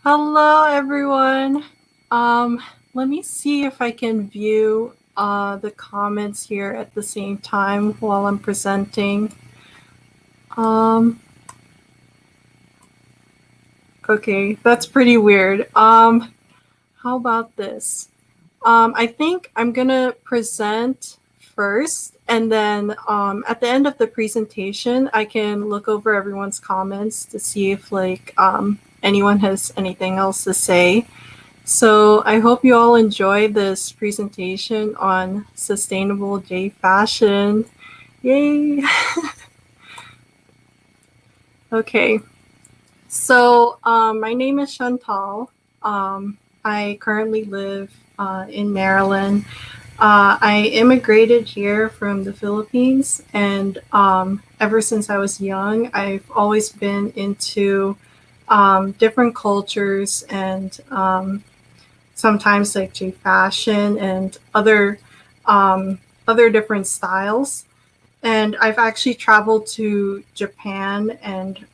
Hello, everyone. Um, Let me see if I can view the comments here at the same time while I'm presenting. Um, okay, that's pretty weird. How about this? I think I'm gonna present first, and then at the end of the presentation, I can look over everyone's comments to see if anyone has anything else to say. So I hope you all enjoy this presentation on sustainable J fashion. Yay! Okay, so my name is Chantal. I currently live in Maryland. I immigrated here from the Philippines, and ever since I was young, I've always been into different cultures and sometimes like J fashion and other different styles. And I've actually traveled to Japan and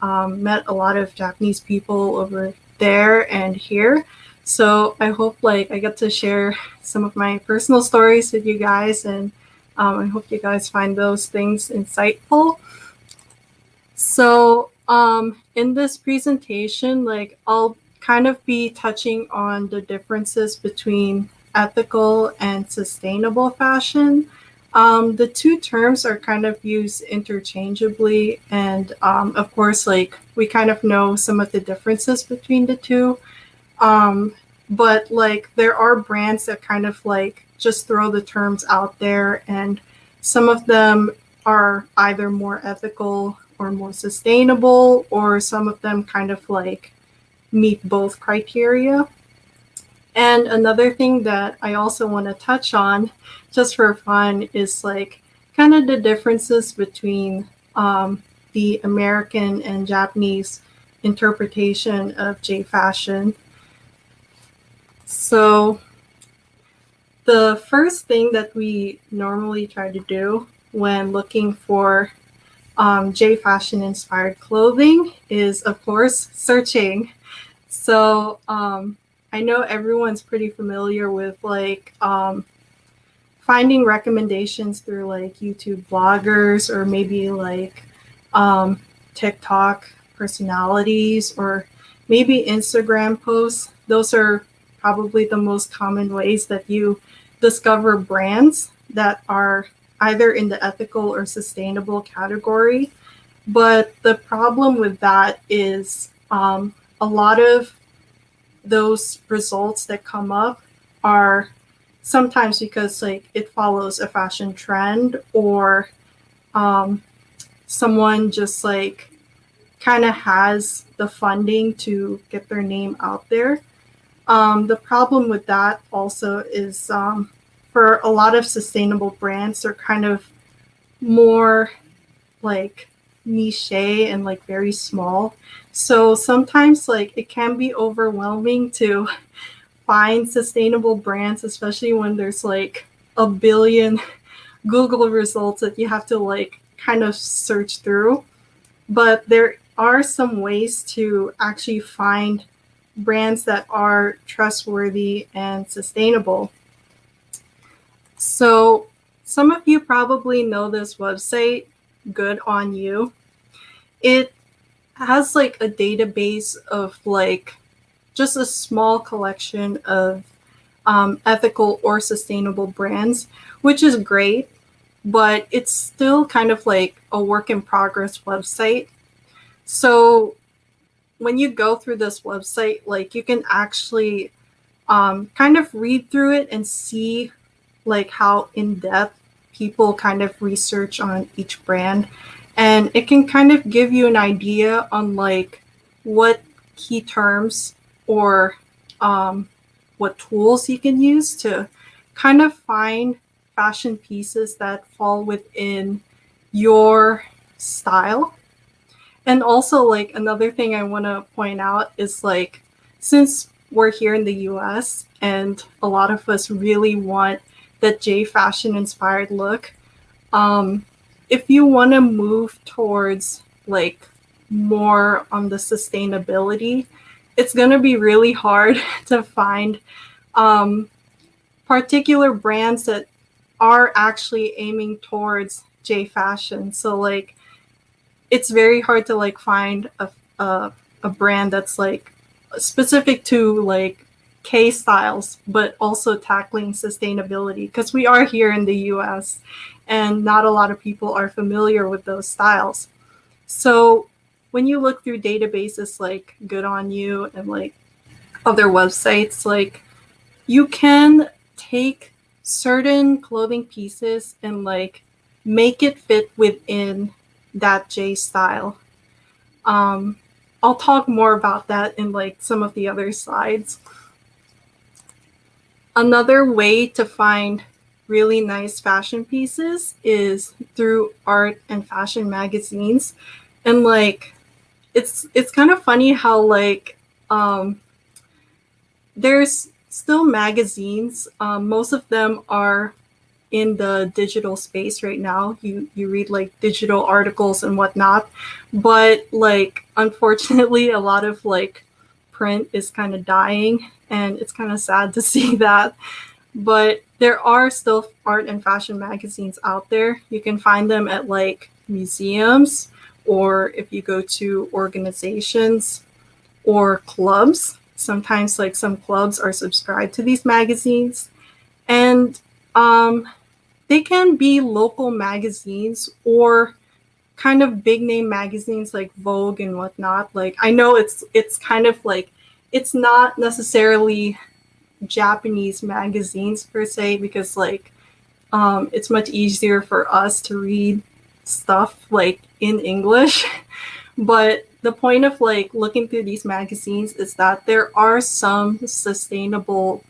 met a lot of Japanese people over there and here. So I hope I get to share some of my personal stories with you guys, and I hope you guys find those things insightful. So in this presentation, I'll kind of be touching on the differences between ethical and sustainable fashion. The two terms are kind of used interchangeably, and of course, we kind of know some of the differences between the two. Um, but there are brands that kind of just throw the terms out there, and some of them are either more ethical or more sustainable, or some of them kind of meet both criteria. And another thing that I also want to touch on, just for fun, is kind of the differences between the American and Japanese interpretation of J fashion. So, the first thing that we normally try to do when looking for J fashion inspired clothing is, of course, searching. So, I know everyone's pretty familiar with finding recommendations through YouTube bloggers or maybe um, TikTok personalities or maybe Instagram posts. Those are probably the most common ways that you discover brands that are either in the ethical or sustainable category. But the problem with that is a lot of those results that come up are sometimes because it follows a fashion trend, or um, someone just kind of has the funding to get their name out there. The problem with that also is for a lot of sustainable brands, they're kind of more like niche and very small. So sometimes it can be overwhelming to find sustainable brands, especially when there's a billion Google results that you have to kind of search through. But there are some ways to actually find brands that are trustworthy and sustainable. So some of you probably know this website, Good on You. It has a database of just a small collection of ethical or sustainable brands, which is great, but it's still kind of a work in progress website. So when you go through this website, you can actually kind of read through it and see how in depth people kind of research on each brand, and it can kind of give you an idea on what key terms or what tools you can use to kind of find fashion pieces that fall within your style. And also another thing I want to point out is since we're here in the US and a lot of us really want that J fashion inspired look, if you want to move towards more on the sustainability it's going to be really hard to find um, particular brands that are actually aiming towards J fashion. So like it's very hard to like find a brand that's like specific to like K styles, but also tackling sustainability because we are here in the US and not a lot of people are familiar with those styles. So when you look through databases like Good On You and like other websites, like you can take certain clothing pieces and like make it fit within that J style. Um, I'll talk more about that in like some of the other slides. Another way to find really nice fashion pieces is through art and fashion magazines. And like it's kind of funny how like there's still magazines. Most of them are in the digital space right now. You read like digital articles and whatnot, but like unfortunately, a lot of like print is kind of dying, and it's kind of sad to see that. But there are still art and fashion magazines out there. You can find them at like museums, or if you go to organizations or clubs. Sometimes like some clubs are subscribed to these magazines, and they can be local magazines or kind of big name magazines like Vogue and whatnot. Like I know it's kind of like it's not necessarily Japanese magazines per se because like it's much easier for us to read stuff like in English. But the point of like looking through these magazines is that there are some sustainable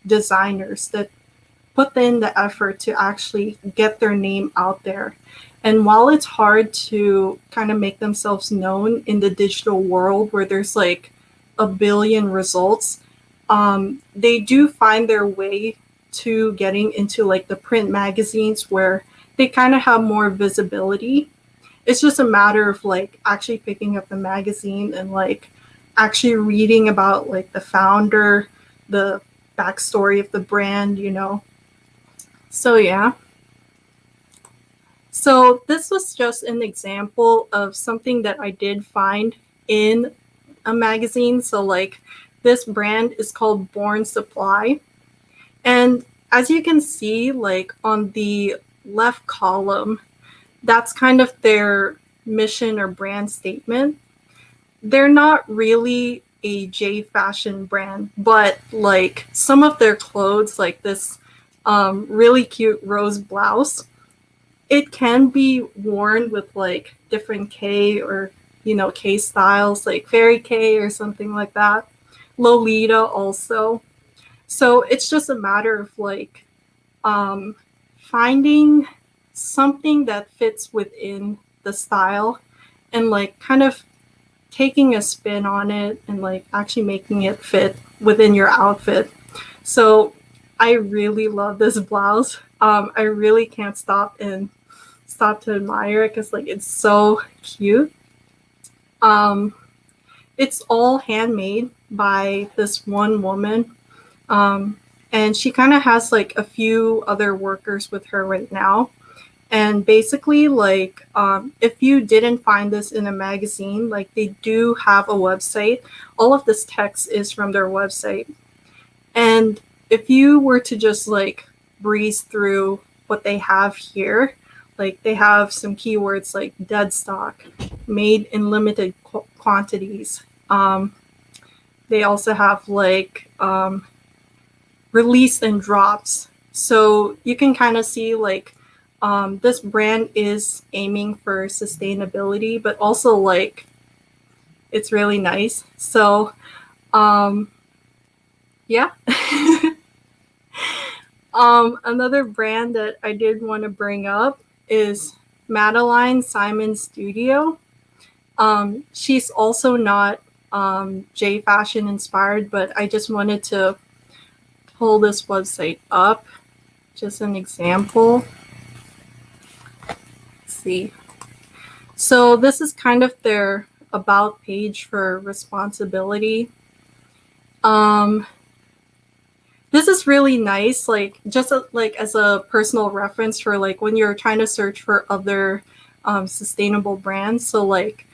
designers that put in the effort to actually get their name out there. And while it's hard to kind of make themselves known in the digital world where there's like a billion results, they do find their way to getting into like the print magazines where they kind of have more visibility. It's just a matter of like actually picking up the magazine and like actually reading about like the founder, the backstory of the brand, you know. So yeah. So this was just an example of something that I did find in a magazine. So like this brand is called Born Supply. And as you can see, like on the left column, that's kind of their mission or brand statement. They're not really a J fashion brand, but like some of their clothes, like this really cute rose blouse, it can be worn with like different K or, you know, K styles, like Fairy K or something like that. Lolita also. So it's just a matter of like finding something that fits within the style and like kind of taking a spin on it and like actually making it fit within your outfit. So I really love this blouse. I really can't stop to admire it because like it's so cute. It's all handmade by this one woman. And she kind of has like a few other workers with her right now. And basically, like, if you didn't find this in a magazine, like they do have a website. All of this text is from their website. And if you were to just like breeze through what they have here, like they have some keywords like dead stock, made in limited quantities. They also have like release and drops. So you can kind of see like this brand is aiming for sustainability, but also like it's really nice. So yeah. Another brand that I did want to bring up is Madeline Simon Studio. She's also not J fashion inspired, but I just wanted to pull this website up. Just an example. Let's see. So this is kind of their about page for responsibility. Um, this is really nice, like just like as a personal reference for like when you're trying to search for other sustainable brands. So like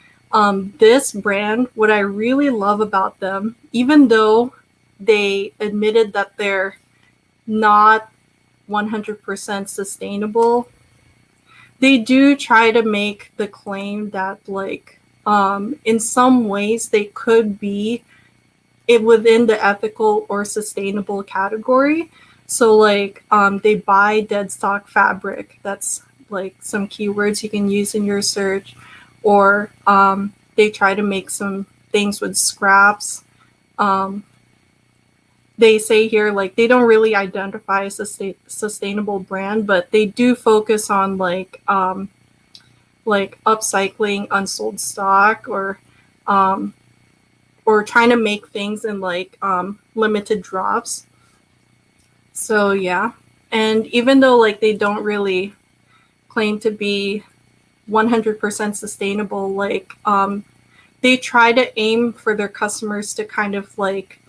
this brand, what I really love about them, even though they admitted that they're not 100% sustainable, they do try to make the claim that like in some ways they could be within the ethical or sustainable category. So like they buy dead stock fabric. That's like some keywords you can use in your search. Or they try to make some things with scraps. They say here like they don't really identify as a sustainable brand, but they do focus on like upcycling unsold stock, or trying to make things in like limited drops. So yeah, and even though like they don't really claim to be 100% sustainable, like they try to aim for their customers to kind of like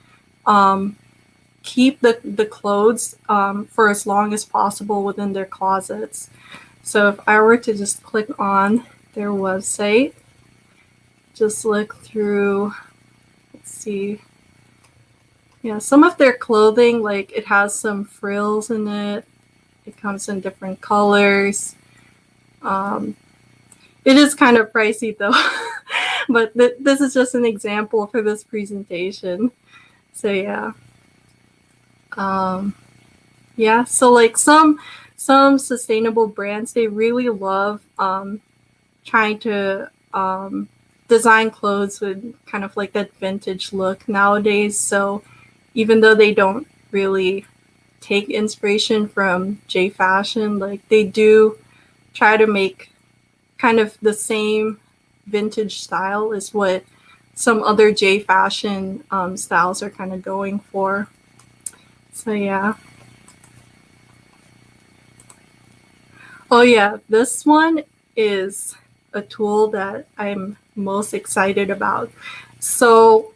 keep the clothes for as long as possible within their closets. So if I were to just click on their website, just look through, let's see. Yeah, some of their clothing, like it has some frills in it. It comes in different colors. It is kind of pricey though, but this is just an example for this presentation. So yeah. Yeah, so like some sustainable brands, they really love trying to design clothes with kind of like that vintage look nowadays. So even though they don't really take inspiration from J fashion, like they do try to make kind of the same vintage style as what some other J fashion styles are kind of going for. So yeah. Oh yeah, this one is a tool that I'm most excited about. So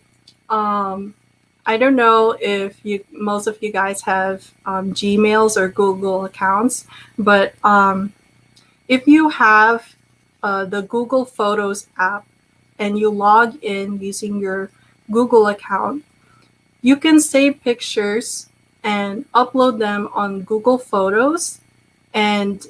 I don't know if most of you guys have Gmails or Google accounts, but if you have the Google Photos app and you log in using your Google account, you can save pictures and upload them on Google Photos. And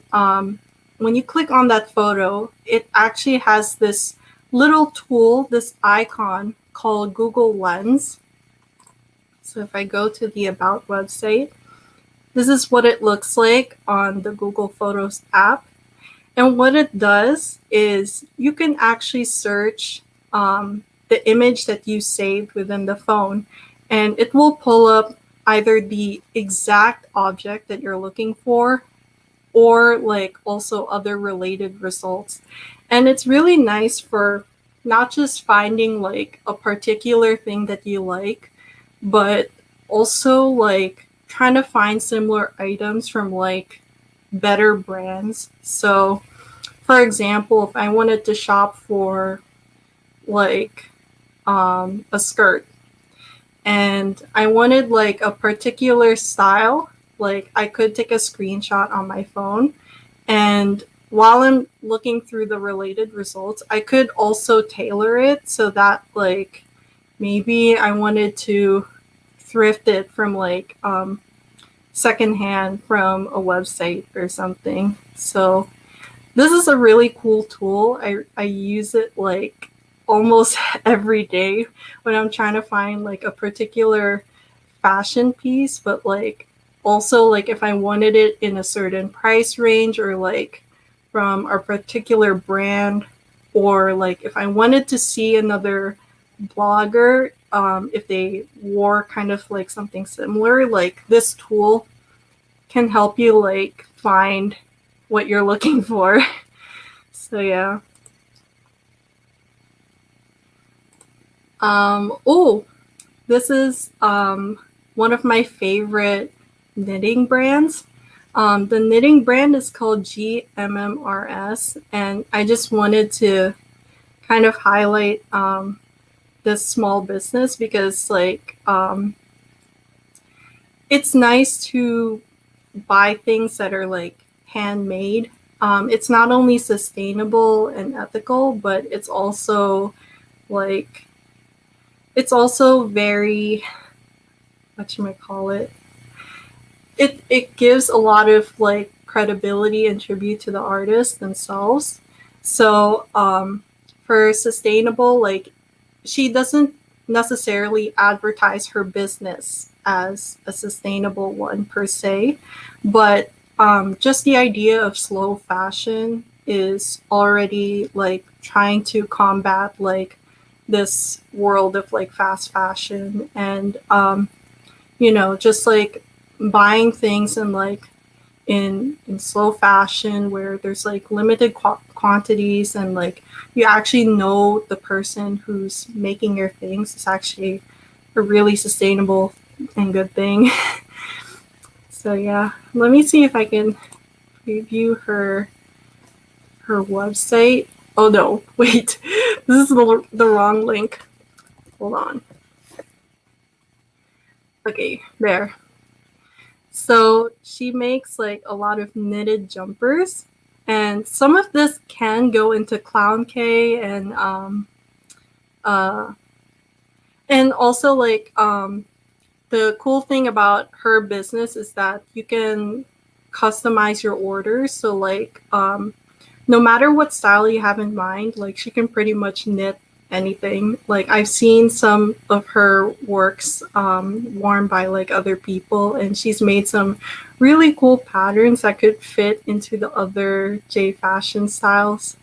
when you click on that photo, it actually has this little tool, this icon called Google Lens. So if I go to the About website, this is what it looks like on the Google Photos app. And what it does is you can actually search the image that you saved within the phone, and it will pull up either the exact object that you're looking for or like also other related results. And it's really nice for not just finding like a particular thing that you like, but also like trying to find similar items from like better brands. So for example, if I wanted to shop for like a skirt and I wanted like a particular style, like I could take a screenshot on my phone, and while I'm looking through the related results, I could also tailor it so that like maybe I wanted to thrift it from like secondhand from a website or something. So this is a really cool tool. I use it like almost every day when I'm trying to find like a particular fashion piece, but like also like if I wanted it in a certain price range or like from a particular brand, or like if I wanted to see another blogger if they wore kind of like something similar, like this tool can help you like find what you're looking for. So yeah. Oh, this is one of my favorite knitting brands. The knitting brand is called GMMRS, and I just wanted to kind of highlight this small business because it's nice to buy things that are like handmade. It's not only sustainable and ethical, but like it's also very, what you might call it. It gives a lot of like credibility and tribute to the artists themselves. So for sustainable, like she doesn't necessarily advertise her business as a sustainable one per se, but just the idea of slow fashion is already like trying to combat like this world of like fast fashion and just like buying things in like in slow fashion where there's like limited quantities and like you actually know the person who's making your things is actually a really sustainable and good thing. So yeah, let me see if I can preview her website. Oh no, wait, this is the wrong link. Hold on. Okay, there. So she makes like a lot of knitted jumpers, and some of this can go into clown K uh and also like the cool thing about her business is that you can customize your orders. So like no matter what style you have in mind, like she can pretty much knit anything. Like I've seen some of her works worn by like other people, and she's made some really cool patterns that could fit into the other J fashion styles.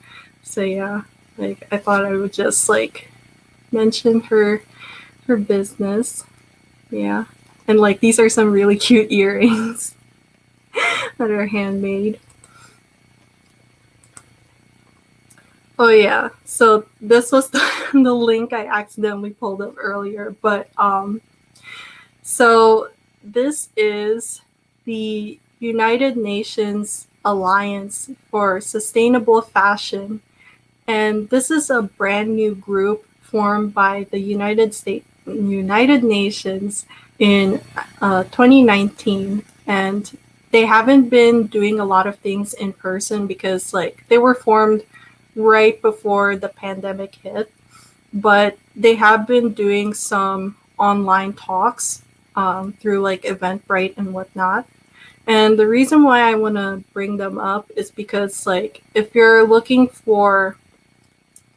So yeah, like I thought I would just like mention her business. Yeah. And like these are some really cute earrings that are handmade. Oh yeah. So this was the link I accidentally pulled up earlier, but so this is the United Nations Alliance for Sustainable Fashion, and this is a brand new group formed by the United Nations in 2019, and they haven't been doing a lot of things in person because like they were formed right before the pandemic hit, but they have been doing some online talks through like Eventbrite and whatnot. And the reason why I want to bring them up is because like if you're looking for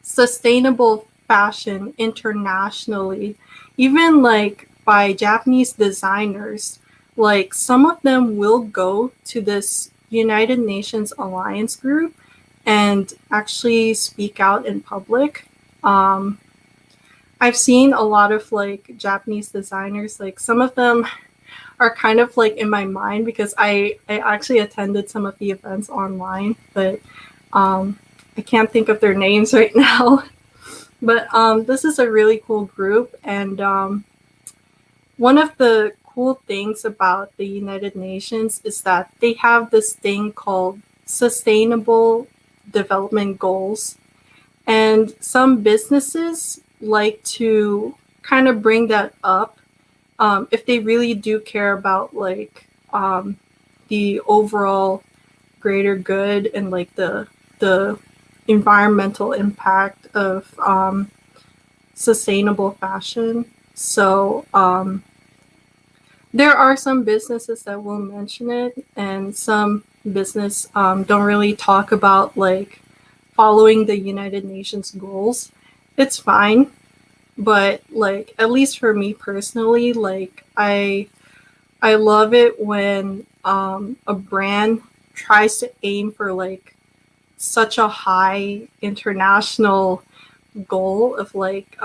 sustainable fashion internationally, even like by Japanese designers, like some of them will go to this United Nations Alliance group and actually speak out in public. Um, I've seen a lot of like Japanese designers, like some of them are kind of like in my mind because I actually attended some of the events online, but I can't think of their names right now. But this is a really cool group, and one of the cool things about the United Nations is that they have this thing called Sustainable Development Goals, and some businesses like to kind of bring that up if they really do care about like the overall greater good and like the environmental impact of sustainable fashion. So there are some businesses that will mention it, and some business don't really talk about like following the United Nations goals. It's fine, but like at least for me personally, like I love it when a brand tries to aim for like such a high international goal of like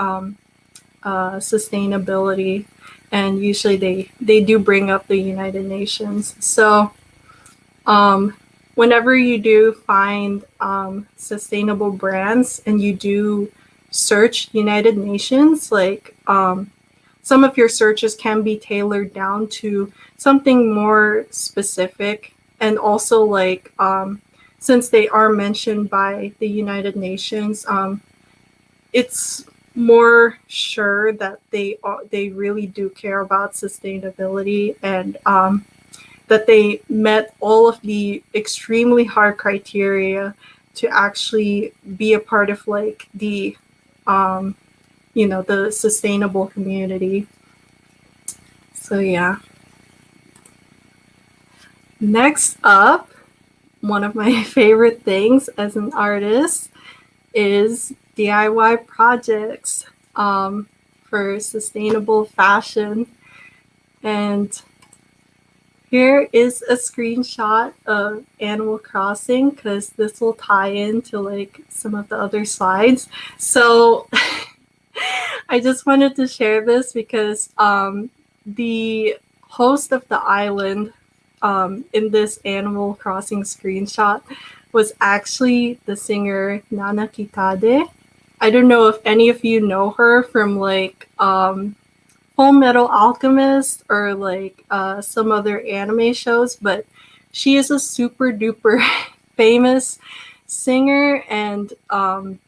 sustainability, and usually they do bring up the United Nations. So um, whenever you do find sustainable brands and you do search United Nations, like some of your searches can be tailored down to something more specific, and also like since they are mentioned by the United Nations, it's more sure that they really do care about sustainability, and that they met all of the extremely hard criteria to actually be a part of like the um, the sustainable community. So yeah. Next up, one of my favorite things as an artist is DIY projects for sustainable fashion. And here is a screenshot of Animal Crossing because this will tie into like some of the other slides. So I just wanted to share this because the host of the island in this Animal Crossing screenshot was actually the singer Nana Kitade. I don't know if any of you know her from like Full Metal Alchemist or like some other anime shows, but she is a super duper famous singer and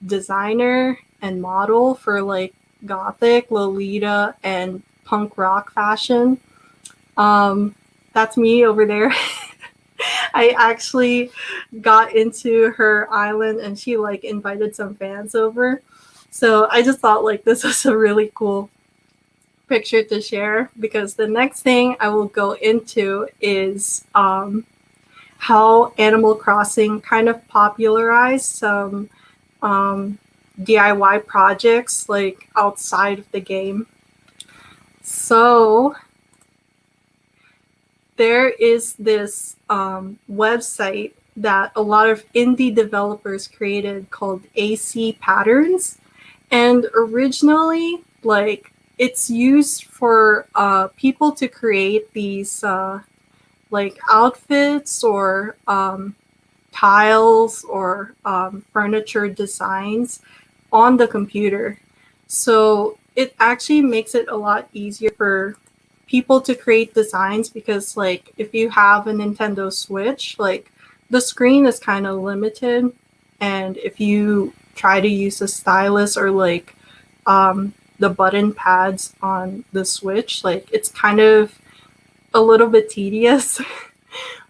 designer and model for like gothic, Lolita, and punk rock fashion. Um, that's me over there. I actually got into her island and she like invited some fans over. So I just thought like this was a really cool picture to share, because the next thing I will go into is how Animal Crossing kind of popularized some DIY projects like outside of the game. So there is this website that a lot of indie developers created called AC Patterns. And originally, like, it's used for people to create these like outfits or tiles or furniture designs on the computer. So it actually makes it a lot easier for people to create designs, because like if you have a Nintendo Switch, like the screen is kind of limited, and if you try to use a stylus or like the button pads on the Switch, like it's kind of a little bit tedious.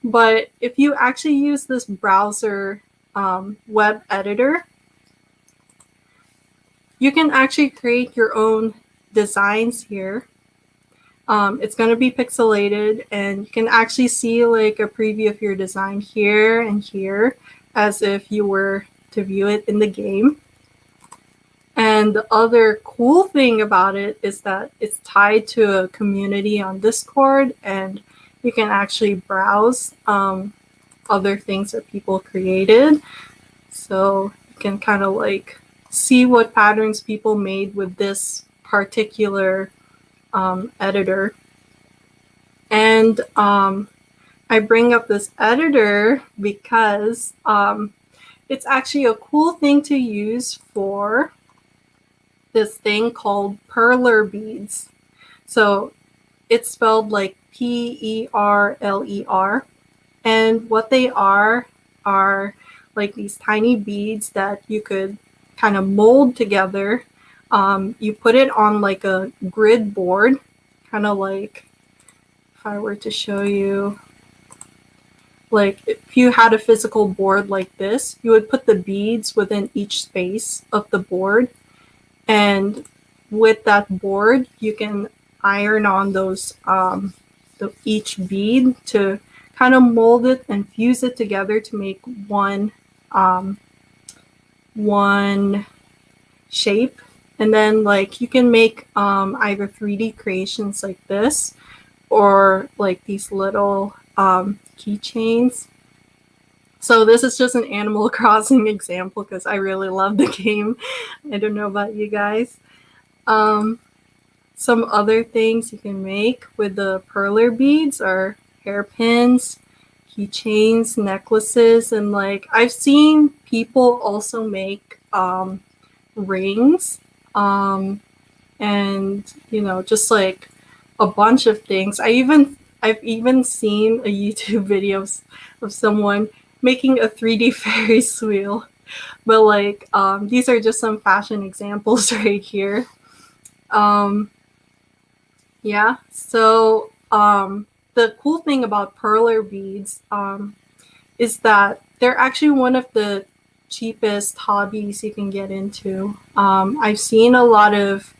But if you actually use this browser web editor, you can actually create your own designs here. It's going to be pixelated, and you can actually see like a preview of your design here and here as if you were to view it in the game. And the other cool thing about it is that it's tied to a community on Discord, and you can actually browse other things that people created. So you can kind of like see what patterns people made with this particular editor. And I bring up this editor because it's actually a cool thing to use for this thing called perler beads. So it's spelled like Perler. And what they are like these tiny beads that you could kind of mold together. You put it on like a grid board, kind of like if I were to show you, like if you had a physical board like this, you would put the beads within each space of the board. And with that board, you can iron on those each bead to kind of mold it and fuse it together to make one shape. And then like you can make either 3D creations like this, or like these little keychains. So this is just an Animal Crossing example because I really love the game. I don't know about you guys. Some other things you can make with the perler beads are hairpins, keychains, necklaces, and like I've seen people also make rings, and just like a bunch of things. I've even seen a YouTube video of someone making a 3D Ferris wheel. But like these are just some fashion examples right here. Um, yeah. So the cool thing about perler beads is that they're actually one of the cheapest hobbies you can get into. I've seen a lot of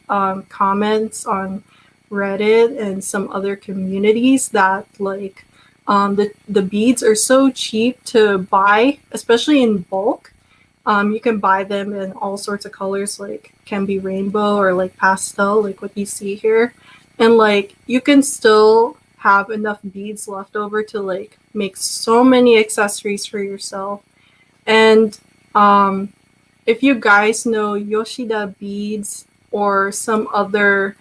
comments on Reddit and some other communities that like the beads are so cheap to buy, especially in bulk. You can buy them in all sorts of colors, like can be rainbow or like pastel, like what you see here. And like you can still have enough beads left over to like make so many accessories for yourself. And if you guys know Yoshida beads or some other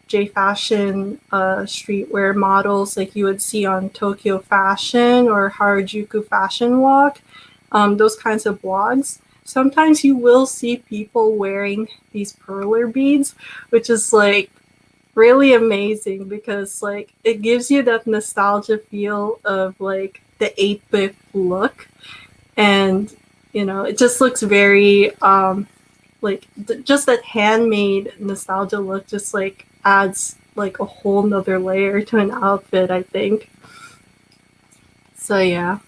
J fashion streetwear models like you would see on Tokyo Fashion or Harajuku Fashion Walk, those kinds of blogs. Sometimes you will see people wearing these perler beads, which is like really amazing because like it gives you that nostalgia feel of like the 8-bit look, and you know it just looks very like just that handmade nostalgia look just like adds like a whole nother layer to an outfit, I think. So yeah.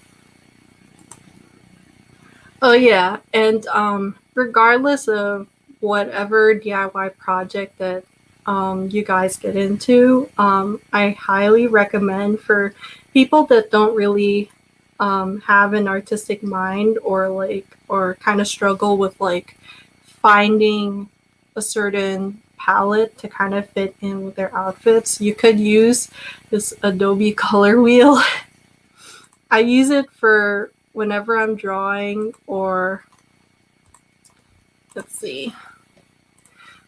Oh yeah, and regardless of whatever DIY project that you guys get into, I highly recommend for people that don't really have an artistic mind or like or kind of struggle with like finding a certain palette to kind of fit in with their outfits. You could use this Adobe color wheel. I use it for whenever I'm drawing or let's see,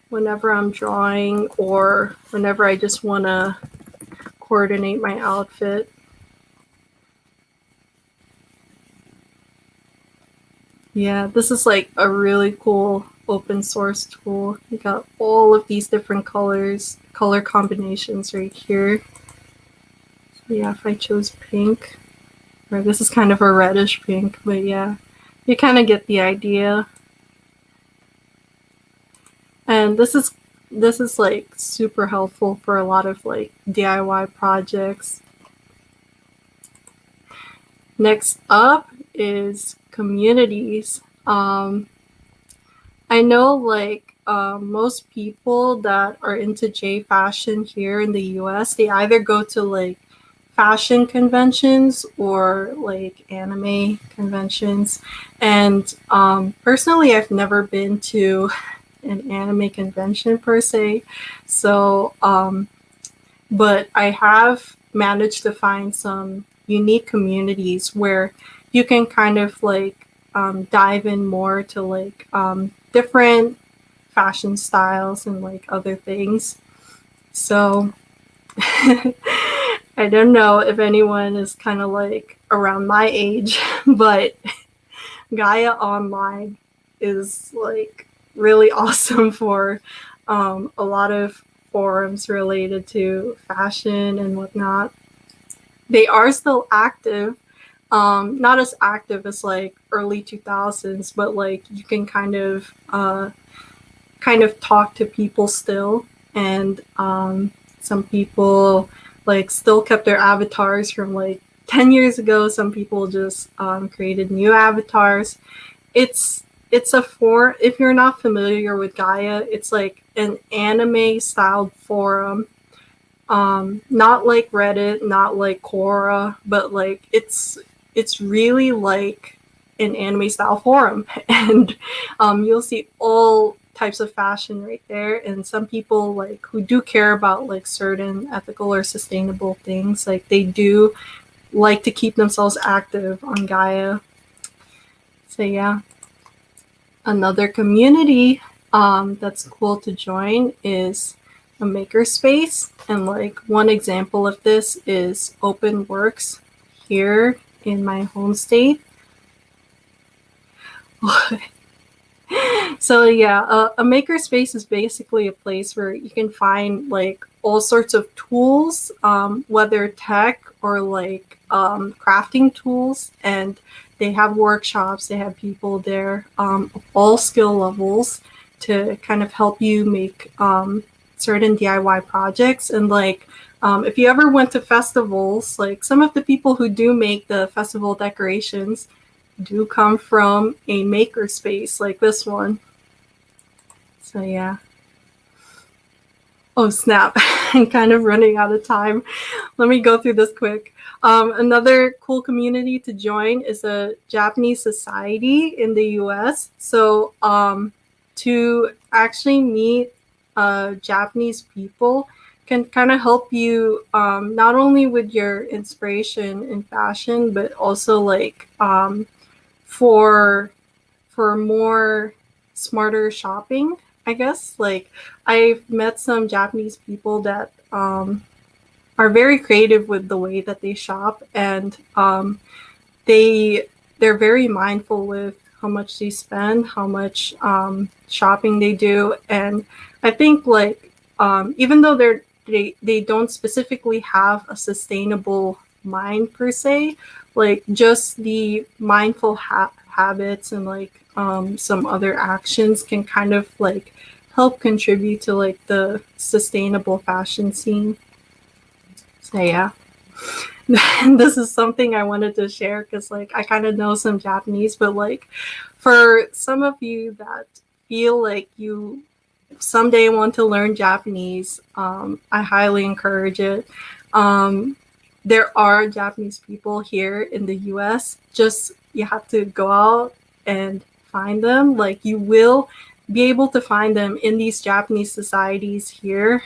whenever I'm drawing or whenever I just want to coordinate my outfit. Yeah, this is like a really cool open source tool. You got all of these different colors, color combinations right here. So yeah, if I chose pink, or this is kind of a reddish pink, but yeah, you kind of get the idea. And this is like super helpful for a lot of like DIY projects. Next up is communities. I know like most people that are into J fashion here in the US, they either go to like fashion conventions or like anime conventions. And personally, I've never been to an anime convention per se. So, but I have managed to find some unique communities where you can kind of like dive in more to like different fashion styles and like other things. So I don't know if anyone is kind of like around my age, but Gaia Online is like really awesome for a lot of forums related to fashion and whatnot. They are still active, not as active as like early 2000s, but like you can kind of talk to people still, and some people like still kept their avatars from like 10 years ago. Some people just created new avatars. It's a for if you're not familiar with Gaia, it's like an anime styled forum. Not like Reddit, not like Quora, but like it's really like an anime style forum, and you'll see all types of fashion right there. And some people like who do care about like certain ethical or sustainable things, like they do like to keep themselves active on Gaia. So yeah, another community that's cool to join is a makerspace, and like one example of this is OpenWorks here in my home state. So yeah, a makerspace is basically a place where you can find like all sorts of tools, whether tech or like crafting tools, and they have workshops. They have people there of all skill levels to kind of help you make certain DIY projects. And like if you ever went to festivals, like some of the people who do make the festival decorations do come from a maker space like this one. So yeah. Oh snap! I'm kind of running out of time. Let me go through this quick. Another cool community to join is a Japanese society in the U.S. So to actually meet Japanese people can kind of help you not only with your inspiration in fashion, but also like for more smarter shopping, I guess. Like I've met some Japanese people that are very creative with the way that they shop, and they they're very mindful with how much they spend, how much shopping they do, and I think like even though they don't specifically have a sustainable mind per se, like just the mindful habits and like some other actions can kind of like help contribute to like the sustainable fashion scene. So yeah. This is something I wanted to share because like I kind of know some Japanese, but like for some of you that feel like you someday want to learn Japanese, I highly encourage it. Um, there are Japanese people here in the US. Just you have to go out and find them. Like you will be able to find them in these Japanese societies here.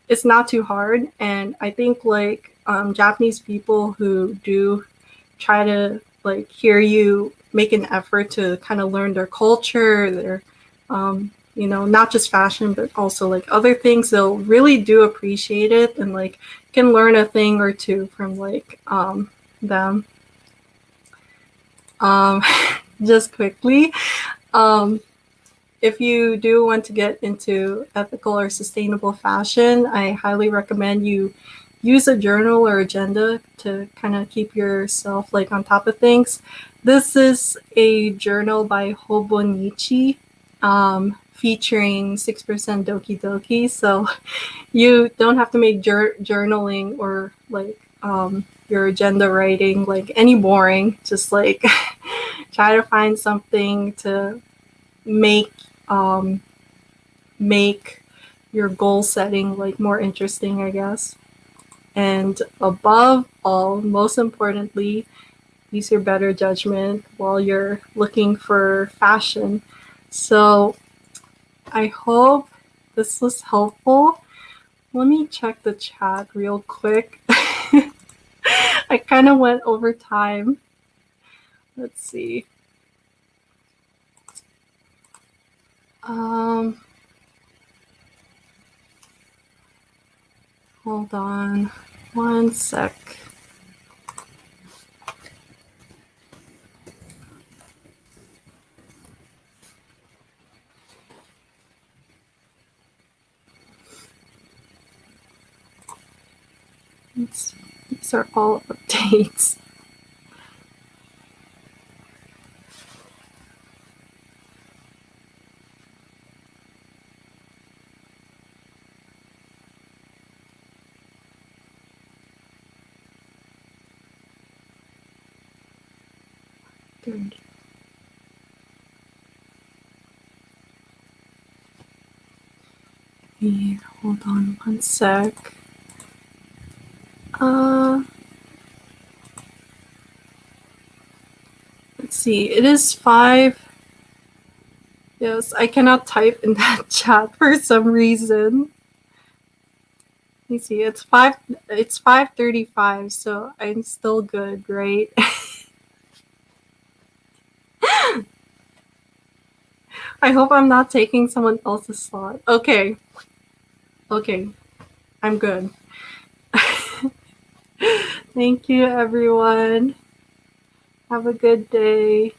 It's not too hard, and I think like Japanese people who do try to like hear you make an effort to kind of learn their culture, their not just fashion but also like other things, they'll really do appreciate it and like can learn a thing or two from like them. um, just quickly, um, if you do want to get into ethical or sustainable fashion, I highly recommend you use a journal or agenda to kind of keep yourself like on top of things. This is a journal by Hobonichi, featuring 6% Doki Doki. So you don't have to make journaling or like your agenda writing like any boring. Just like try to find something to make um, make your goal setting like more interesting, I guess. And above all, most importantly, use your better judgment while you're looking for fashion. So I hope this was helpful. Let me check the chat real quick. I kind of went over time. Let's see. Um, Hold on one sec. These are all updates. Good. Here, hold on one sec. Let's see. It is 5. Yes, I cannot type in that chat for some reason. Let me see. It's 5. It's 5:35, so I'm still good, right? I hope I'm not taking someone else's slot. Okay. Okay. I'm good. Thank you, everyone. Have a good day.